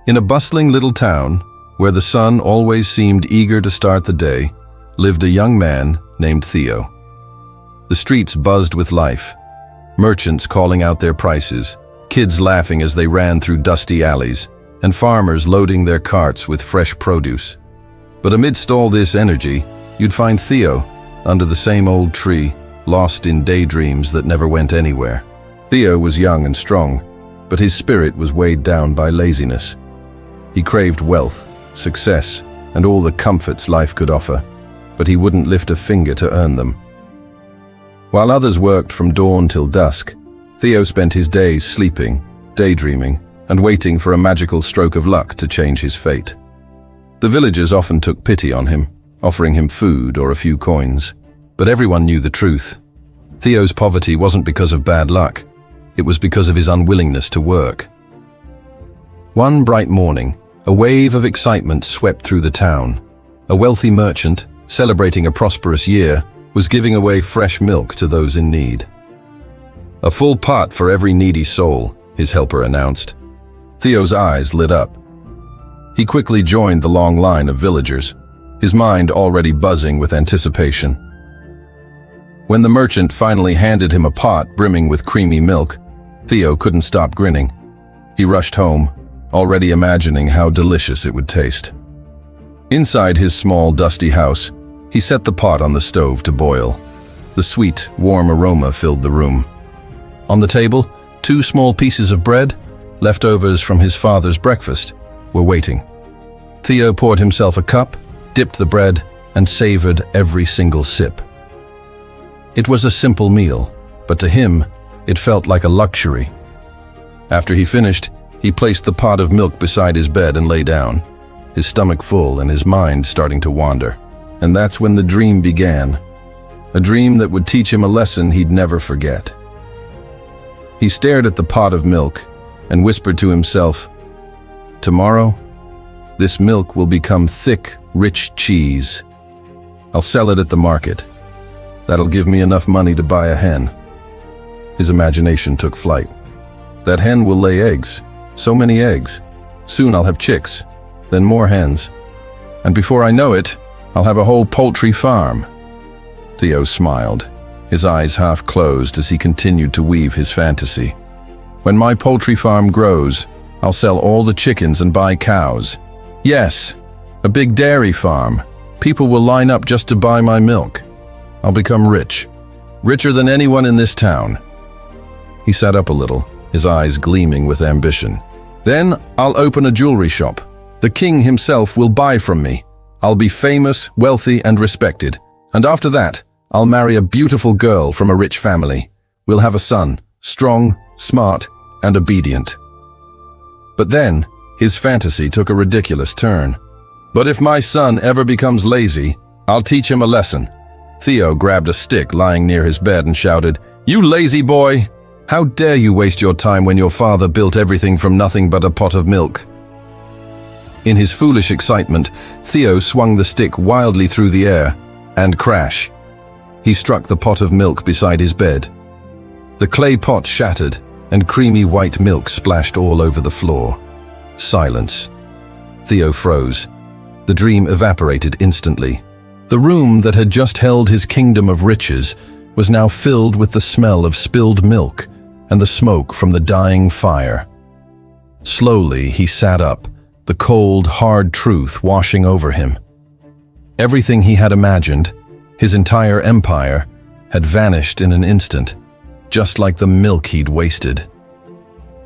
In a bustling little town, where the sun always seemed eager to start the day, lived a young man named Theo. The streets buzzed with life, merchants calling out their prices, kids laughing as they ran through dusty alleys, and farmers loading their carts with fresh produce. But amidst all this energy, you'd find Theo, under the same old tree, lost in daydreams that never went anywhere. Theo was young and strong, but his spirit was weighed down by laziness. He craved wealth, success, and all the comforts life could offer, but he wouldn't lift a finger to earn them. While others worked from dawn till dusk, Theo spent his days sleeping, daydreaming, and waiting for a magical stroke of luck to change his fate. The villagers often took pity on him, offering him food or a few coins. But everyone knew the truth. Theo's poverty wasn't because of bad luck. It was because of his unwillingness to work. One bright morning, a wave of excitement swept through the town. A wealthy merchant, celebrating a prosperous year, was giving away fresh milk to those in need. "A full pot for every needy soul," his helper announced. Theo's eyes lit up. He quickly joined the long line of villagers, his mind already buzzing with anticipation. When the merchant finally handed him a pot brimming with creamy milk, Theo couldn't stop grinning. He rushed home, already imagining how delicious it would taste. Inside his small, dusty house, he set the pot on the stove to boil. The sweet, warm aroma filled the room. On the table, 2 small pieces of bread, leftovers from his father's breakfast, were waiting. Theo poured himself a cup, dipped the bread, and savored every single sip. It was a simple meal, but to him, it felt like a luxury. After he finished, he placed the pot of milk beside his bed and lay down, his stomach full and his mind starting to wander. And that's when the dream began, a dream that would teach him a lesson he'd never forget. He stared at the pot of milk and whispered to himself, "Tomorrow, this milk will become thick, rich cheese. I'll sell it at the market. That'll give me enough money to buy a hen." His imagination took flight. "That hen will lay eggs, so many eggs. Soon I'll have chicks, then more hens. And before I know it, I'll have a whole poultry farm." Theo smiled, his eyes half closed as he continued to weave his fantasy. "When my poultry farm grows, I'll sell all the chickens and buy cows. Yes, a big dairy farm. People will line up just to buy my milk. I'll become rich, richer than anyone in this town." He sat up a little, his eyes gleaming with ambition. "Then I'll open a jewelry shop. The king himself will buy from me. I'll be famous, wealthy, and respected. And after that, I'll marry a beautiful girl from a rich family. We'll have a son, strong, smart, and obedient." But then, his fantasy took a ridiculous turn. "But if my son ever becomes lazy, I'll teach him a lesson." Theo grabbed a stick lying near his bed and shouted, "You lazy boy! How dare you waste your time when your father built everything from nothing but a pot of milk?" In his foolish excitement, Theo swung the stick wildly through the air, and crash. He struck the pot of milk beside his bed. The clay pot shattered, and creamy white milk splashed all over the floor. Silence. Theo froze. The dream evaporated instantly. The room that had just held his kingdom of riches was now filled with the smell of spilled milk and the smoke from the dying fire. Slowly, he sat up, the cold, hard truth washing over him. Everything he had imagined, his entire empire, had vanished in an instant, just like the milk he'd wasted.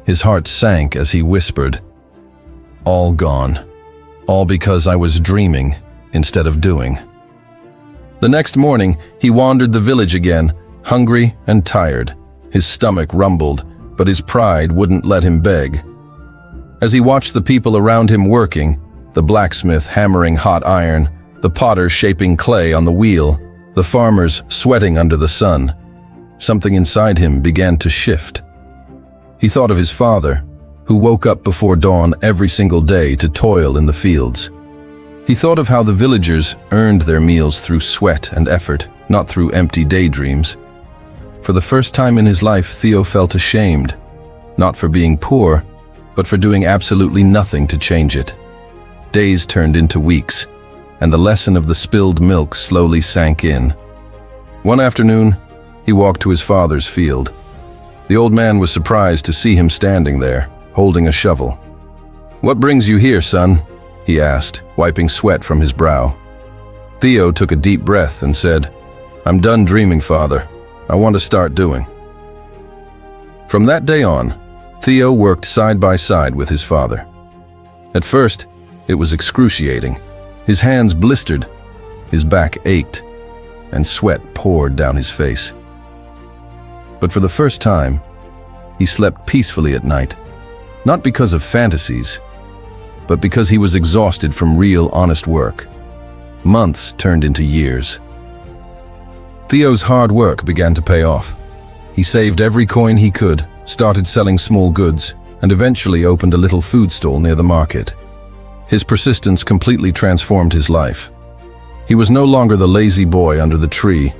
His heart sank as he whispered, "All gone. All because I was dreaming instead of doing." The next morning, he wandered the village again, hungry and tired. His stomach rumbled, but his pride wouldn't let him beg. As he watched the people around him working, the blacksmith hammering hot iron, the potter shaping clay on the wheel, the farmers sweating under the sun, something inside him began to shift. He thought of his father, who woke up before dawn every single day to toil in the fields. He thought of how the villagers earned their meals through sweat and effort, not through empty daydreams. For the first time in his life, Theo felt ashamed, not for being poor, but for doing absolutely nothing to change it. Days turned into weeks, and the lesson of the spilled milk slowly sank in. One afternoon, he walked to his father's field. The old man was surprised to see him standing there, holding a shovel. "What brings you here, son?" he asked, wiping sweat from his brow. Theo took a deep breath and said, "I'm done dreaming, Father. I want to start doing." From that day on, Theo worked side by side with his father. At first, it was excruciating. His hands blistered, his back ached, and sweat poured down his face. But for the first time, he slept peacefully at night, not because of fantasies, but because he was exhausted from real, honest work. Months turned into years. Theo's hard work began to pay off. He saved every coin he could, started selling small goods, and eventually opened a little food stall near the market. His persistence completely transformed his life. He was no longer the lazy boy under the tree.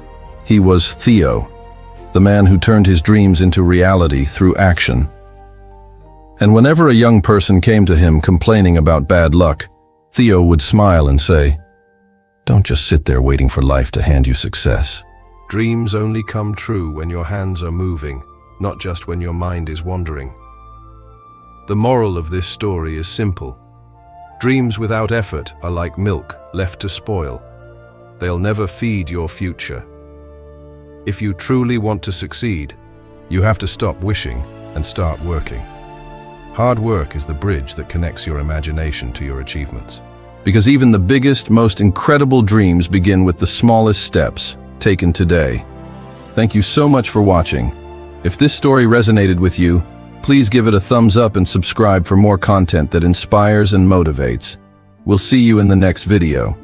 He was Theo, the man who turned his dreams into reality through action. And whenever a young person came to him complaining about bad luck, Theo would smile and say, "Don't just sit there waiting for life to hand you success. Dreams only come true when your hands are moving, not just when your mind is wandering." The moral of this story is simple. Dreams without effort are like milk left to spoil. They'll never feed your future. If you truly want to succeed, you have to stop wishing and start working. Hard work is the bridge that connects your imagination to your achievements. Because even the biggest, most incredible dreams begin with the smallest steps taken today. Thank you so much for watching. If this story resonated with you, please give it a thumbs up and subscribe for more content that inspires and motivates. We'll see you in the next video.